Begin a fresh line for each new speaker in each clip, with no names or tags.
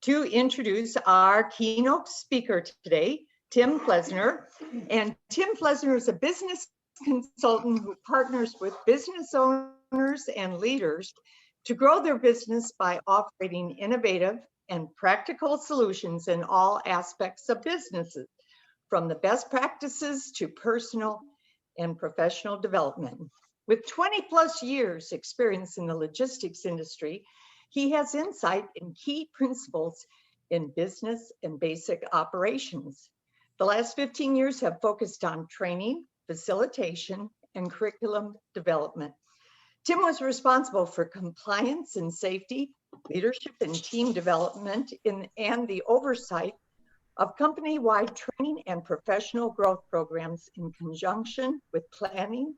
to introduce our keynote speaker today, Tim Flesner. And Tim Flesner is a business consultant who partners with business owners and leaders to grow their business by offering innovative and practical solutions in all aspects of businesses, from the best practices to personal and professional development. With 20 plus years experience in the logistics industry, he has insight in key principles in business and basic operations. The last 15 years have focused on training, facilitation, and curriculum development. Tim was responsible for compliance and safety, leadership and team development, and the oversight of company-wide training and professional growth programs in conjunction with planning,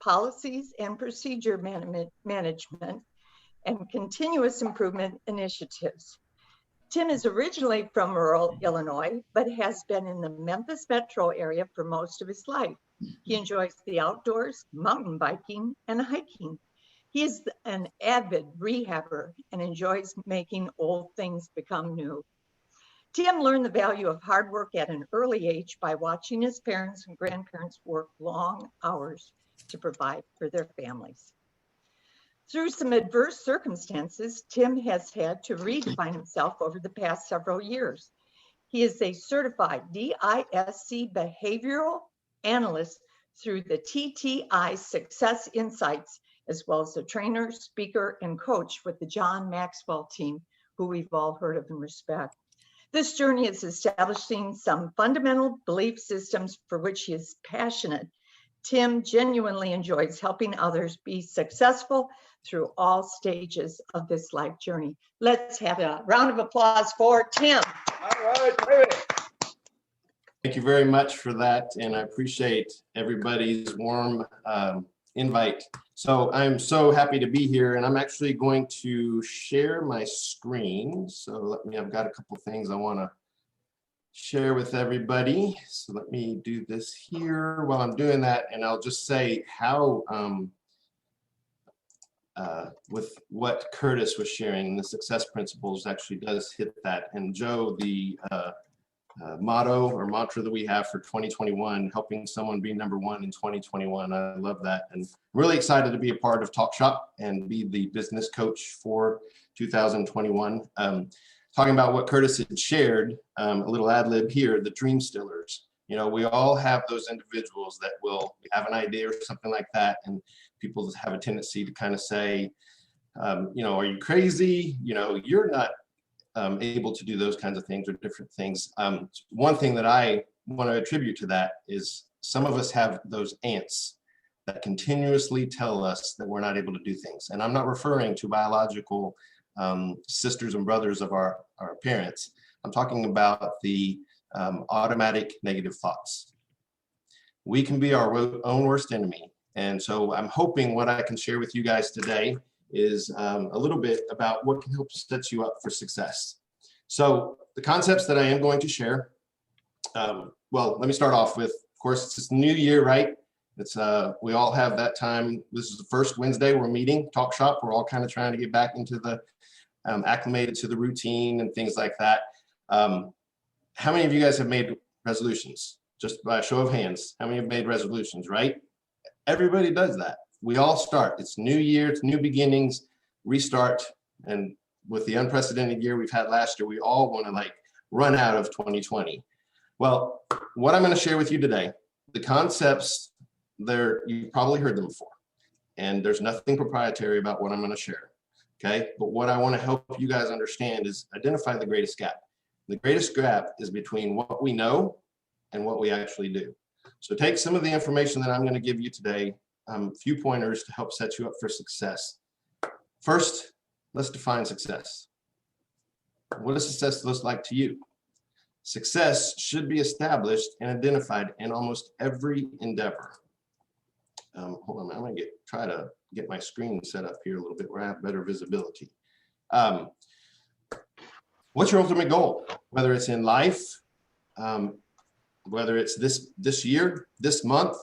policies, and procedure management, and continuous improvement initiatives. Tim is originally from rural Illinois, but has been in the Memphis metro area for most of his life. He enjoys the outdoors, mountain biking, and hiking. He is an avid rehabber and enjoys making old things become new. Tim learned the value of hard work at an early age by watching his parents and grandparents work long hours to provide for their families. Through some adverse circumstances, Tim has had to redefine himself over the past several years. He is a certified DISC behavioral analyst through the TTI Success Insights, as well as a trainer, speaker, and coach with the John Maxwell team, who we've all heard of and respect. This journey is establishing some fundamental belief systems for which he is passionate. Tim genuinely enjoys helping others be successful through all stages of this life journey. Let's have a round of applause for Tim.
All right, great. Thank you very much for that, and I appreciate everybody's warm invite. So I'm so happy to be here, and I'm actually going to share my screen. So I've got a couple things I want to share with everybody. So let me do this here while I'm doing that, and I'll just say how with what Curtis was sharing, the success principles actually does hit that. And Joe, the motto or mantra that we have for 2021, helping someone be number one in 2021. I love that, and really excited to be a part of Talk Shoppe and be the business coach for 2021. Talking about what Curtis had shared, a little ad lib here, the dream stillers. You know, we all have those individuals that will have an idea or something like that, and people have a tendency to kind of say, you know, are you crazy? You know, you're not able to do those kinds of things or different things. One thing that I want to attribute to that is some of us have those ants that continuously tell us that we're not able to do things. And I'm not referring to biological sisters and brothers of our parents. I'm talking about the automatic negative thoughts. We can be our own worst enemy. And so I'm hoping what I can share with you guys today is a little bit about what can help set you up for success. So the concepts that I am going to share, well, let me start off with, of course, it's new year, right? It's we all have that time. This is the first Wednesday we're meeting, Talk Shoppe. We're all kind of trying to get back into the acclimated to the routine and things like that. How many of you guys have made resolutions? Just by a show of hands, how many have made resolutions, right? Everybody does that. We all start. It's new year, it's new beginnings, restart. And with the unprecedented year we've had last year, we all want to like run out of 2020. Well, what I'm going to share with you today, the concepts, you've probably heard them before. And there's nothing proprietary about what I'm going to share. Okay. But what I want to help you guys understand is identify the greatest gap. The greatest gap is between what we know and what we actually do. So take some of the information that I'm going to give you today, a few pointers to help set you up for success. First, let's define success. What does success look like to you? Success should be established and identified in almost every endeavor. Hold on, I'm going to try to get my screen set up here a little bit where I have better visibility. What's your ultimate goal? Whether it's in life, whether it's this year, this month,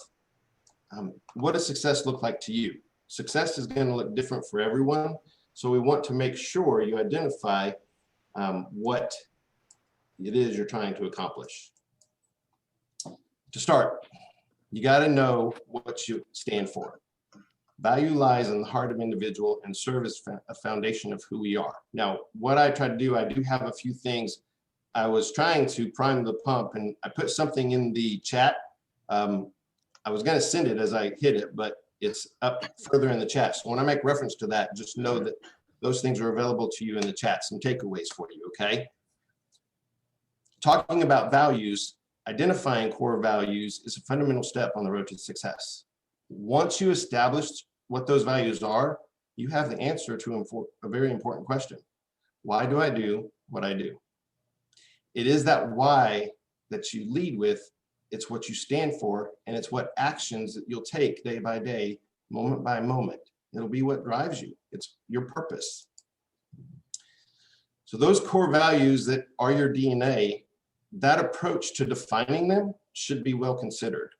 what does success look like to you? Success is going to look different for everyone. So we want to make sure you identify what it is you're trying to accomplish. To start, you got to know what you stand for. Value lies in the heart of individual and serve as a foundation of who we are. Now, what I try to do, I do have a few things. I was trying to prime the pump, and I put something in the chat. I was going to send it as I hit it, but it's up further in the chat. So when I make reference to that, just know that those things are available to you in the chat, some takeaways for you, okay? Talking about values, identifying core values is a fundamental step on the road to success. Once you establish what those values are, you have the answer to a very important question. Why do I do what I do? It is that why that you lead with. It's what you stand for, and it's what actions that you'll take day by day, moment by moment. It'll be what drives you. It's your purpose. So those core values that are your DNA, that approach to defining them should be well considered.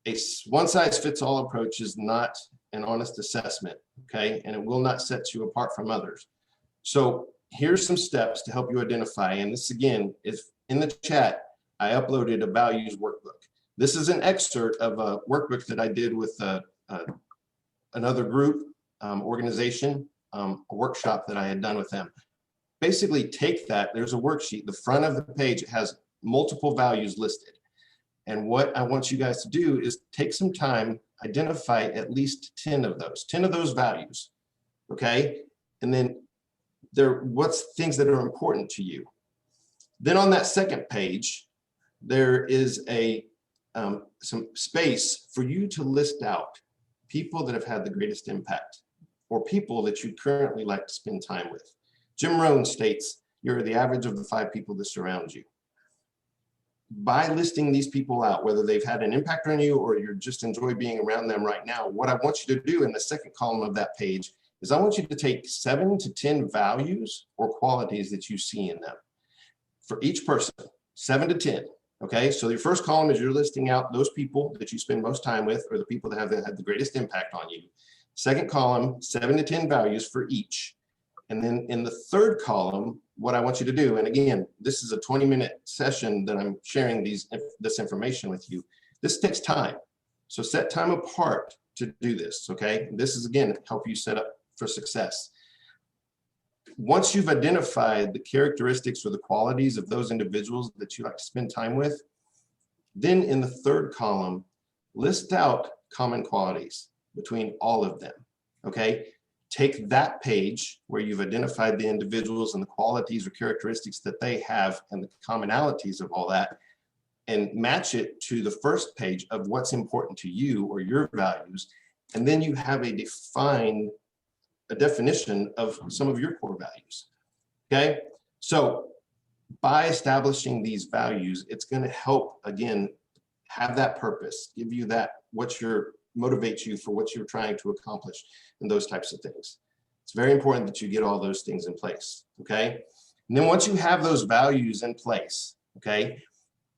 A one-size-fits-all approach is not an honest assessment, okay? And it will not set you apart from others. So here's some steps to help you identify. And this, again, is in the chat. I uploaded a values workbook. This is an excerpt of a workbook that I did with another group, organization, a workshop that I had done with them. Basically take that, there's a worksheet, the front of the page, it has multiple values listed. And what I want you guys to do is take some time, identify at least 10 of those values, okay? And then what's things that are important to you. Then on that second page, there is some space for you to list out people that have had the greatest impact or people that you currently like to spend time with. Jim Rohn states, you're the average of the 5 people that surround you. By listing these people out, whether they've had an impact on you or you just enjoy being around them right now, what I want you to do in the second column of that page is I want you to take 7 to 10 values or qualities that you see in them. For each person, 7 to 10. Okay, so your first column is you're listing out those people that you spend most time with or the people that have had the greatest impact on you. Second column, 7 to 10 values for each. And then in the third column, what I want you to do, and again, this is a 20-minute session that I'm sharing this information with you. This takes time. So set time apart to do this, okay? This is, again, help you set up for success. Once you've identified the characteristics or the qualities of those individuals that you like to spend time with, then in the third column, list out common qualities between all of them, okay? Take that page where you've identified the individuals and the qualities or characteristics that they have and the commonalities of all that, and match it to the first page of what's important to you or your values, and then you have a definition of some of your core values, okay? So by establishing these values, it's going to help, again, have that purpose, give you that, motivates you for what you're trying to accomplish and those types of things. It's very important that you get all those things in place, okay? And then once you have those values in place, okay,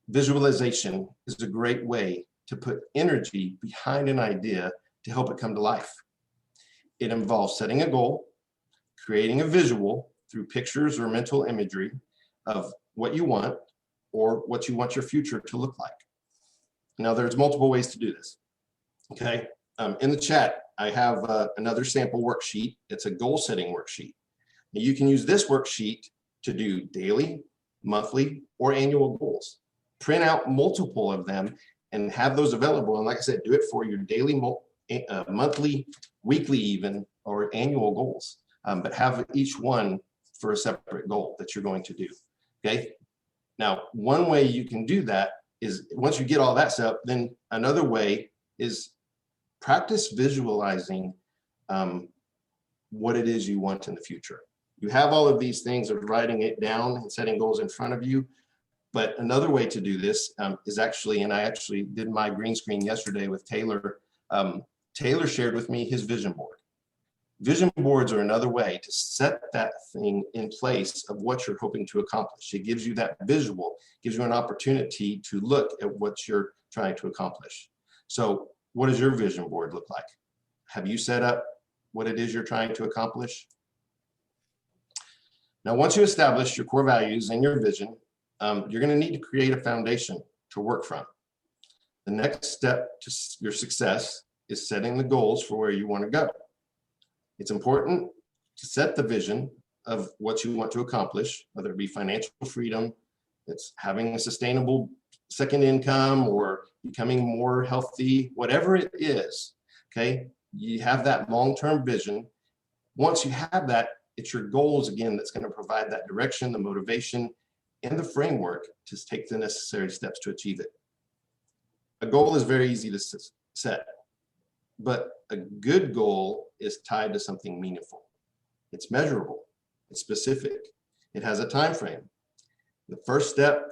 visualization is a great way to put energy behind an idea to help it come to life. It involves setting a goal, creating a visual through pictures or mental imagery of what you want or what you want your future to look like. Now, there's multiple ways to do this, okay? In the chat, I have another sample worksheet. It's a goal setting worksheet. Now, you can use this worksheet to do daily, monthly, or annual goals. Print out multiple of them and have those available. And like I said, do it for your daily, monthly, weekly even, or annual goals. But have each one for a separate goal that you're going to do, okay? Now, one way you can do that is once you get all that set up, then another way is practice visualizing what it is you want in the future. You have all of these things of writing it down and setting goals in front of you. But another way to do this is actually, and I actually did my green screen yesterday with Taylor. Taylor shared with me his vision board. Vision boards are another way to set that thing in place of what you're hoping to accomplish. It gives you that visual, gives you an opportunity to look at what you're trying to accomplish. So what does your vision board look like? Have you set up what it is you're trying to accomplish? Now, once you establish your core values and your vision, you're going to need to create a foundation to work from. The next step to your success is setting the goals for where you want to go. It's important to set the vision of what you want to accomplish, whether it be financial freedom, it's having a sustainable second income, or becoming more healthy, whatever it is, okay? You have that long-term vision. Once you have that, it's your goals, again, that's going to provide that direction, the motivation, and the framework to take the necessary steps to achieve it. A goal is very easy to set, but a good goal is tied to something meaningful. It's measurable, it's specific, it has a time frame. The first step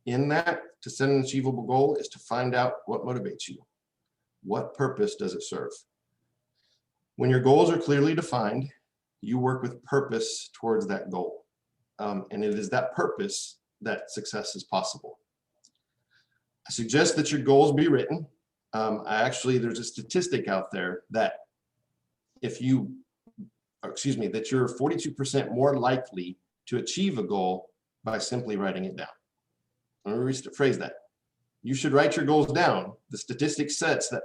in that to set an achievable goal is to find out what motivates you. What purpose does it serve? When your goals are clearly defined, you work with purpose towards that goal. And it is that purpose that success is possible. I suggest that your goals be written. There's a statistic out there that that you're 42% more likely to achieve a goal by simply writing it down. Let me rephrase that. You should write your goals down. The statistic says that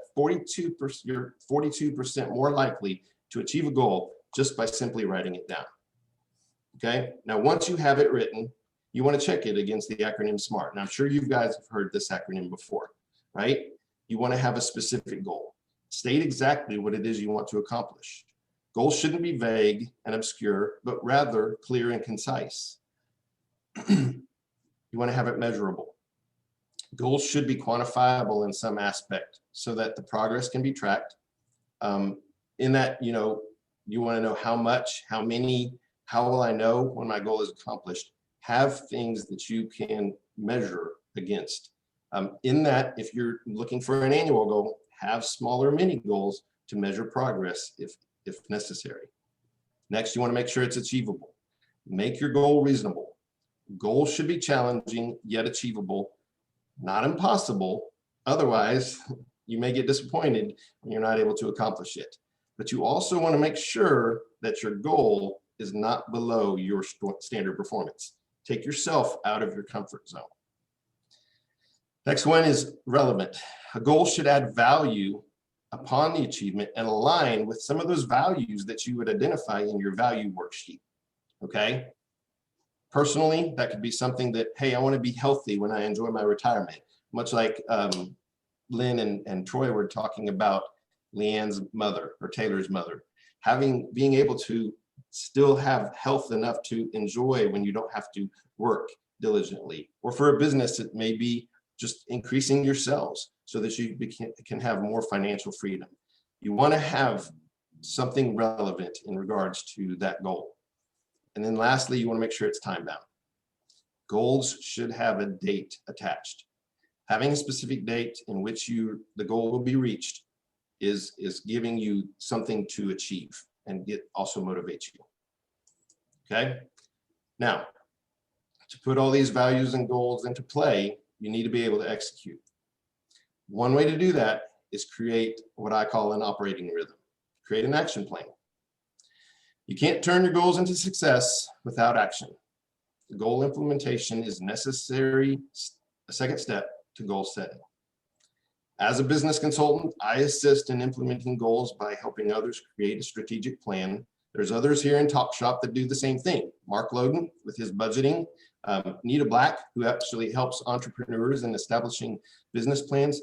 you're 42% more likely to achieve a goal just by simply writing it down. Okay. Now, once you have it written, you want to check it against the acronym SMART. And I'm sure you guys have heard this acronym before, right? You want to have a specific goal. State exactly what it is you want to accomplish. Goals shouldn't be vague and obscure, but rather clear and concise. You want to have it measurable. Goals should be quantifiable in some aspect so that the progress can be tracked. In that, you want to know how much, how many, how will I know when my goal is accomplished? Have things that you can measure against. In that, if you're looking for an annual goal, have smaller mini goals to measure progress if necessary. Next, you want to make sure it's achievable. Make your goal reasonable. Goals should be challenging yet achievable, not impossible. Otherwise, you may get disappointed when you're not able to accomplish it. But you also want to make sure that your goal is not below your standard performance. Take yourself out of your comfort zone. Next one is relevant. A goal should add value upon the achievement and align with some of those values that you would identify in your value worksheet. Okay? Personally, that could be something that, hey, I want to be healthy when I enjoy my retirement. Much like Lynn and Troy were talking about Leanne's mother or Taylor's mother. Being able to still have health enough to enjoy when you don't have to work diligently. Or for a business, it may be just increasing your sales so that you can have more financial freedom. You want to have something relevant in regards to that goal. And then lastly, you want to make sure it's time bound. Goals should have a date attached. Having a specific date in which the goal will be reached is giving you something to achieve and also motivates you. Okay? Now, to put all these values and goals into play, you need to be able to execute. One way to do that is create what I call an operating rhythm. Create an action plan. You can't turn your goals into success without action. The goal implementation is necessary, a second step to goal setting. As a business consultant, I assist in implementing goals by helping others create a strategic plan. There's others here in Talk Shop that do the same thing. Mark Loden with his budgeting, Nita Black, who actually helps entrepreneurs in establishing business plans.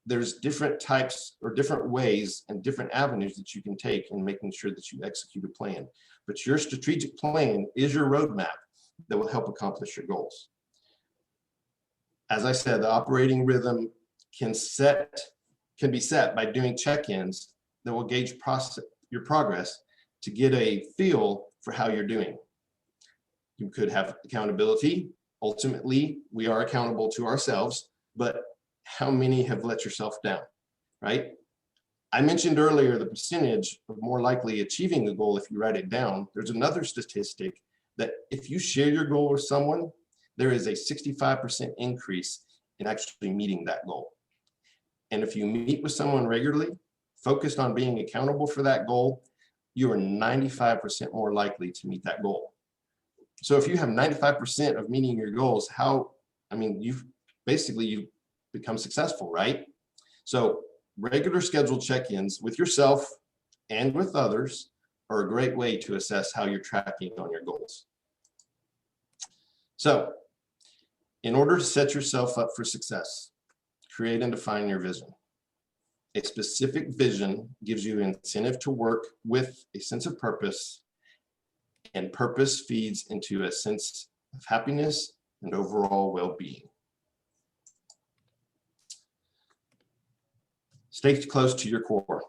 There's different types or different ways and different avenues that you can take in making sure that you execute a plan. But your strategic plan is your roadmap that will help accomplish your goals. As I said, the operating rhythm can be set by doing check-ins that will gauge your progress to get a feel for how you're doing. You could have accountability. Ultimately, we are accountable to ourselves, but how many have let yourself down, right? I mentioned earlier the percentage of more likely achieving a goal if you write it down. There's another statistic that if you share your goal with someone, there is a 65% increase in actually meeting that goal. And if you meet with someone regularly, focused on being accountable for that goal, you are 95% more likely to meet that goal. So if you have 95% of meeting your goals, you've become successful, right? So regular scheduled check-ins with yourself and with others are a great way to assess how you're tracking on your goals. So in order to set yourself up for success, create and define your vision. A specific vision gives you incentive to work with a sense of purpose, and purpose feeds into a sense of happiness and overall well-being. Stay close to your core.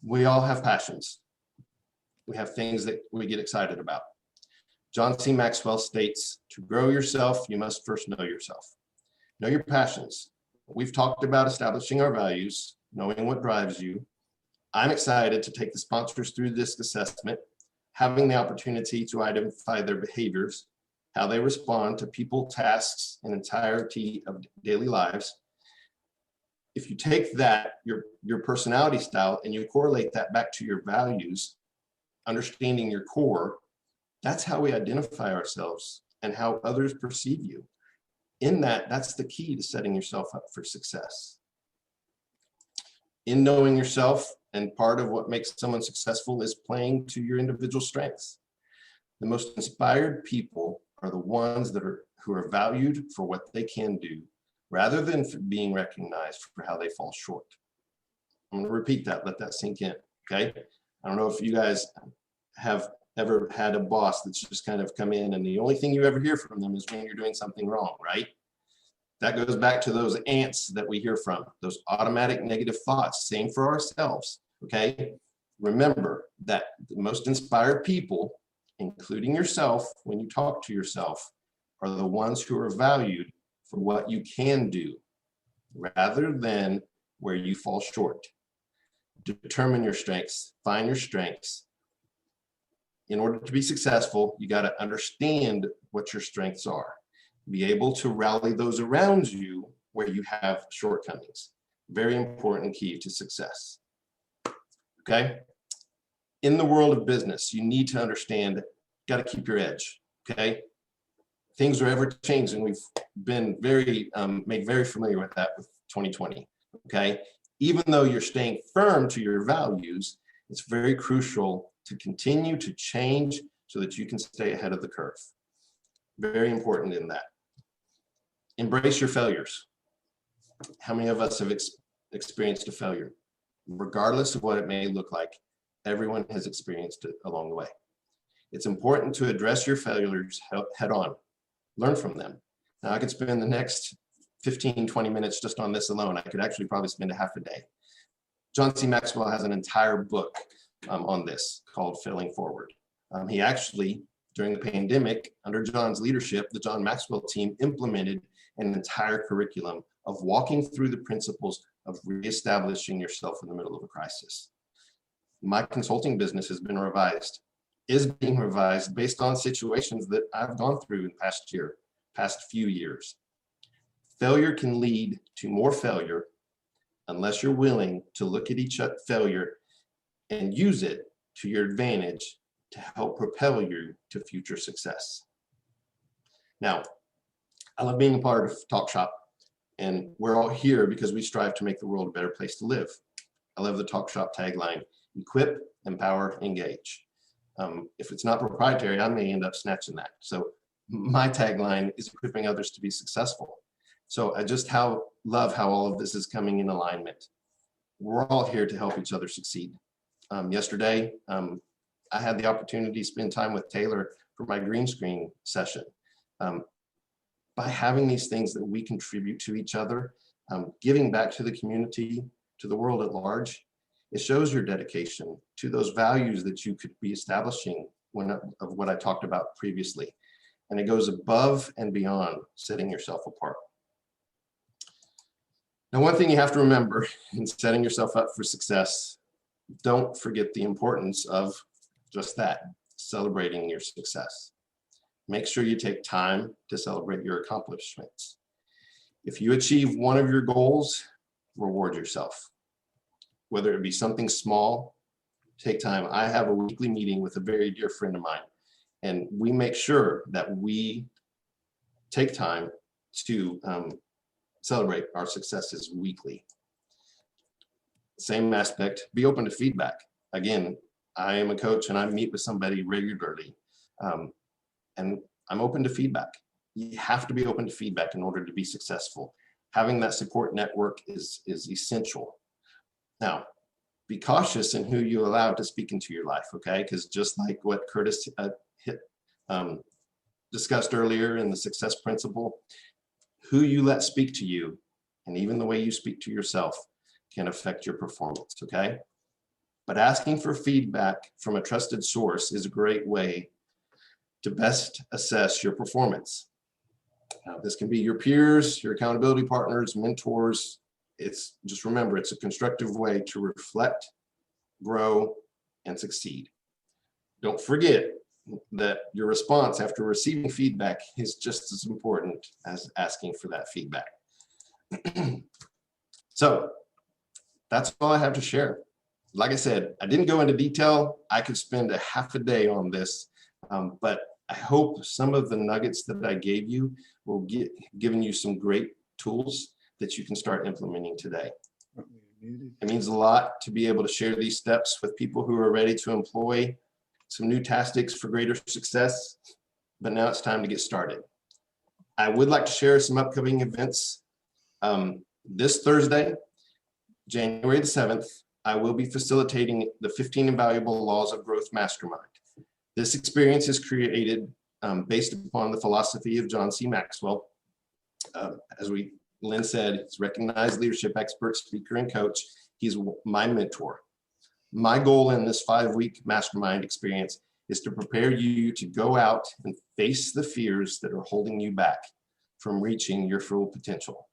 We all have passions. We have things that we get excited about. John C. Maxwell states, to grow yourself, you must first know yourself. Know your passions. We've talked about establishing our values, knowing what drives you. I'm excited to take the sponsors through this assessment, having the opportunity to identify their behaviors, how they respond to people, tasks, and entirety of daily lives. If you take that, your personality style, and you correlate that back to your values, understanding your core, that's how we identify ourselves and how others perceive you. In that, that's the key to setting yourself up for success. In knowing yourself, and part of what makes someone successful is playing to your individual strengths. The most inspired people are the ones who are valued for what they can do, rather than for being recognized for how they fall short. I'm going to repeat that, let that sink in, okay? I don't know if you guys have ever had a boss that's just kind of come in and the only thing you ever hear from them is when you're doing something wrong, right? That goes back to those ants that we hear from, those automatic negative thoughts. Same for ourselves, okay? Remember that the most inspired people, including yourself, when you talk to yourself, are the ones who are valued for what you can do, rather than where you fall short. Determine your strengths, find your strengths. In order to be successful, you got to understand what your strengths are. Be able to rally those around you where you have shortcomings. Very important key to success. Okay? In the world of business, you need to understand, got to keep your edge. Okay? Things are ever changing. We've been made very familiar with that with 2020. Okay? Even though you're staying firm to your values, it's very crucial to continue to change so that you can stay ahead of the curve. Very important in that. Embrace your failures. How many of us have experienced a failure? Regardless of what it may look like, everyone has experienced it along the way. It's important to address your failures head on. Learn from them. Now, I could spend the next 15, 20 minutes just on this alone. I could actually probably spend a half a day. John C. Maxwell has an entire book on this called Failing Forward. He actually, during the pandemic, under John's leadership, the John Maxwell team implemented an entire curriculum of walking through the principles of reestablishing yourself in the middle of a crisis. My consulting business has been revised, is being revised based on situations that I've gone through in the past few years. Failure can lead to more failure unless you're willing to look at each failure and use it to your advantage to help propel you to future success. Now, I love being a part of Talk Shoppe, and we're all here because we strive to make the world a better place to live. I love the Talk Shoppe tagline, equip, empower, engage. If it's not proprietary, I may end up snatching that. So my tagline is equipping others to be successful. So I just love how all of this is coming in alignment. We're all here to help each other succeed. Yesterday, I had the opportunity to spend time with Taylor for my green screen session. By having these things that we contribute to each other, giving back to the community, to the world at large, it shows your dedication to those values that you could be establishing of what I talked about previously. And it goes above and beyond setting yourself apart. Now, one thing you have to remember in setting yourself up for success, don't forget the importance of just that, celebrating your success. Make sure you take time to celebrate your accomplishments. If you achieve one of your goals, reward yourself. Whether it be something small, take time. I have a weekly meeting with a very dear friend of mine, And we make sure that we take time to celebrate our successes weekly. Same aspect, be open to feedback. Again, I am a coach and I meet with somebody regularly, and I'm open to feedback. You have to be open to feedback in order to be successful. Having that support network is essential. Now, be cautious in who you allow to speak into your life, okay? Because just like what Curtis discussed earlier in the success principle, who you let speak to you, and even the way you speak to yourself, can affect your performance, okay? But asking for feedback from a trusted source is a great way to best assess your performance. This can be your peers, your accountability partners, mentors. Just remember, it's a constructive way to reflect, grow, and succeed. Don't forget that your response after receiving feedback is just as important as asking for that feedback. So that's all I have to share. Like I said, I didn't go into detail. I could spend a half a day on this, but I hope some of the nuggets that I gave you will given you some great tools that you can start implementing today. It means a lot to be able to share these steps with people who are ready to employ some new tactics for greater success, but now it's time to get started. I would like to share some upcoming events. This Thursday, January the 7th, I will be facilitating the 15 Invaluable Laws of Growth Mastermind. This experience is created based upon the philosophy of John C. Maxwell. As Lynn said, he's a recognized leadership expert, speaker, and coach. He's my mentor. My goal in this 5-week mastermind experience is to prepare you to go out and face the fears that are holding you back from reaching your full potential.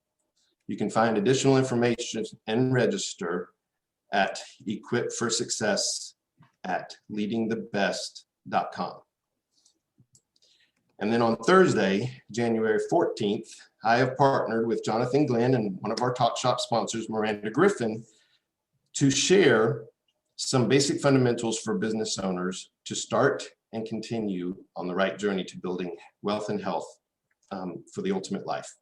You can find additional information and register at Equip for Success at leadingthebest.com. And then on Thursday, January 14th, I have partnered with Jonathan Glenn and one of our Talk Shop sponsors, Miranda Griffin, to share some basic fundamentals for business owners to start and continue on the right journey to building wealth and health for the ultimate life.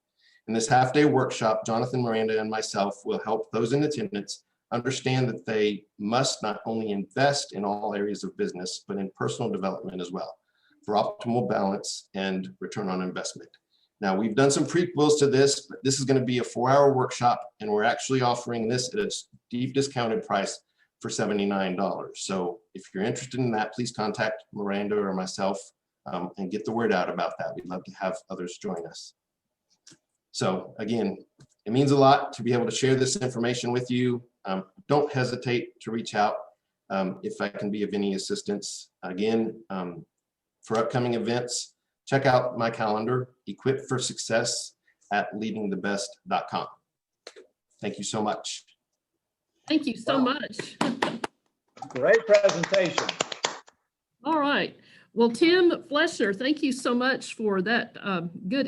In this half-day workshop, Jonathan, Miranda, and myself will help those in attendance understand that they must not only invest in all areas of business, but in personal development as well, for optimal balance and return on investment. Now, we've done some prequels to this, but this is going to be a 4-hour workshop, and we're actually offering this at a deep discounted price for $79. So if you're interested in that, please contact Miranda or myself and get the word out about that. We'd love to have others join us. So again, it means a lot to be able to share this information with you. Don't hesitate to reach out if I can be of any assistance. Again, for upcoming events, check out my calendar, Equip for Success at leadingthebest.com. Thank you so much.
Thank you so much.
Great presentation.
All right. Well, Tim Flesner, thank you so much for that good